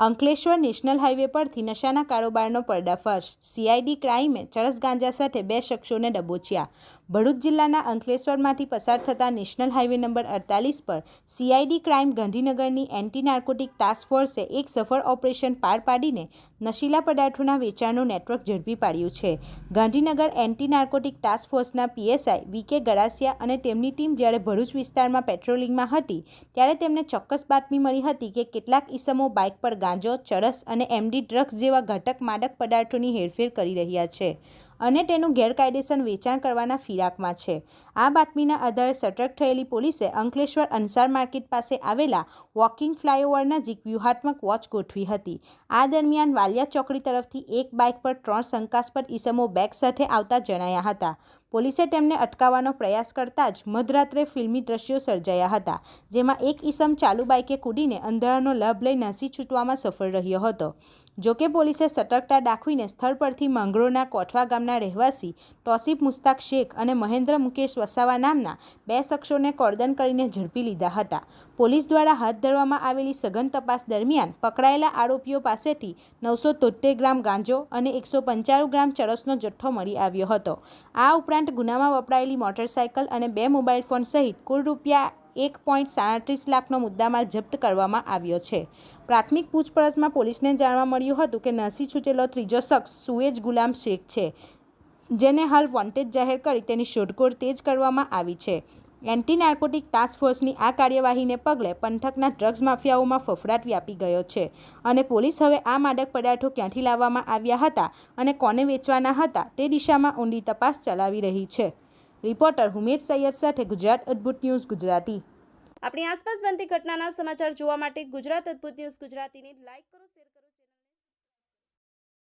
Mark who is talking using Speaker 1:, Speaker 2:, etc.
Speaker 1: Ankleshwar national highway પરથી નશાના કારોબારનો પર્દાફાશ। CID ક્રાઇમે ચરસ ગાંજા સાથે 2 શખ્સોને દબોચ્યા। ભરૂચ જિલ્લાના અંકલેશ્વરમાંથી પસાર થતા નેશનલ હાઈવે નંબર 48 પર સીઆઈડી ક્રાઇમ ગાંધીનગરની એન્ટી નાર્કોટિક ટાસ્ક ફોર્સે એક સફળ ઓપરેશન પાર પાડીને નશીલા પદાર્થોના વેચાણનું નેટવર્ક ઝડપી પાડ્યું છે। ગાંધીનગર એન્ટી નાર્કોટિક ટાસ્ક ફોર્સના પીએસઆઈ વીકે ગરાસિયા અને તેમની ટીમ જ્યારે ભરૂચ વિસ્તારમાં પેટ્રોલિંગમાં હતી ત્યારે તેમને ચોક્કસ બાતમી મળી હતી કે કેટલાક ઈસમો બાઇક પર ગાંજો, ચરસ અને એમડી ડ્રગ્સ જેવા ઘાતક માદક પદાર્થોની હેરફેર કરી રહ્યા છે અને તેનું ગેરકાયદેસર વેચાણ કરવાના ફિરાકમાં છે। આ બાતમીના આધારે સતર્ક થયેલી પોલીસે અંકલેશ્વર અંસાર માર્કેટ પાસે આવેલા વોકિંગ ફ્લાયઓવર નજીક વ્યૂહાત્મક વોચ ગોઠવી હતી। આ દરમિયાન વાલિયા ચોકડી તરફથી એક બાઇક પર 3 શંકાસ્પદ ઈસમો બેગ સાથે આવતા જણાયા હતા। પોલીસે તેમને અટકાવવાનો પ્રયાસ કરતા જ મધરાત્રે ફિલ્મી દ્રશ્યો સર્જાયા હતા, જેમાં એક ઈસમ ચાલુ બાઇકે કૂદીને અંધારાનો લાભ લઈ નાસી છૂટવામાં સફળ રહ્યો હતો। જોકે પોલીસે સતર્કતા દાખવીને સ્થળ પરથી માંગરોળના કોઠવા ગામના રહેવાસી તોસીફ મુસ્તાક શેખ અને મહેન્દ્ર મુકેશ વસાવા નામના 2 શખ્સોને કોર્દન કરીને ઝડપી લીધા હતા। પોલીસ દ્વારા હાથ ધરવામાં આવેલી સઘન તપાસ દરમિયાન પકડાયેલા આરોપીઓ પાસેથી 973 ગ્રામ ગાંજો અને 195 ગ્રામ ચરસનો જથ્થો મળી આવ્યો હતો। આ ઉપરાંત ગુનામાં વપરાયેલી મોટરસાયકલ અને 2 મોબાઈલ ફોન સહિત કુલ રૂપિયા 1.37 લાખનો મુદ્દામાલ જપ્ત કરવામાં આવ્યો છે। પ્રાથમિક પૂછપરછમાં પોલીસને જાણવા મળ્યું હતું કે નાસી છૂટેલો ત્રીજો શખ્સ સુએજ ગુલામ શેખ છે, જેને હાલ વોન્ટેડ જાહેર કરી તેની શોધખોળ તેજ કરવામાં આવી છે। એન્ટી નાર્કોટિક ટાસ્ક ફોર્સની આ કાર્યવાહીને પગલે પંથકના ડ્રગ્સ માફિયાઓમાં ફફડાટ વ્યાપી ગયો છે અને પોલીસ હવે આ માદક પદાર્થો ક્યાંથી લાવવામાં આવ્યા હતા અને કોને વેચવાના હતા તે દિશામાં ઊંડી તપાસ ચલાવી રહી છે। રિપોર્ટર હુમેદ સૈયદ સાથે ગુજરાત અદ્ભુત ન્યૂઝ ગુજરાતી।
Speaker 2: આપણી આસપાસ બનતી ઘટનાના સમાચાર જોવા માટે ગુજરાત અદ્ભુત ન્યૂઝ ગુજરાતીને લાઈક કરો, શેર કરો।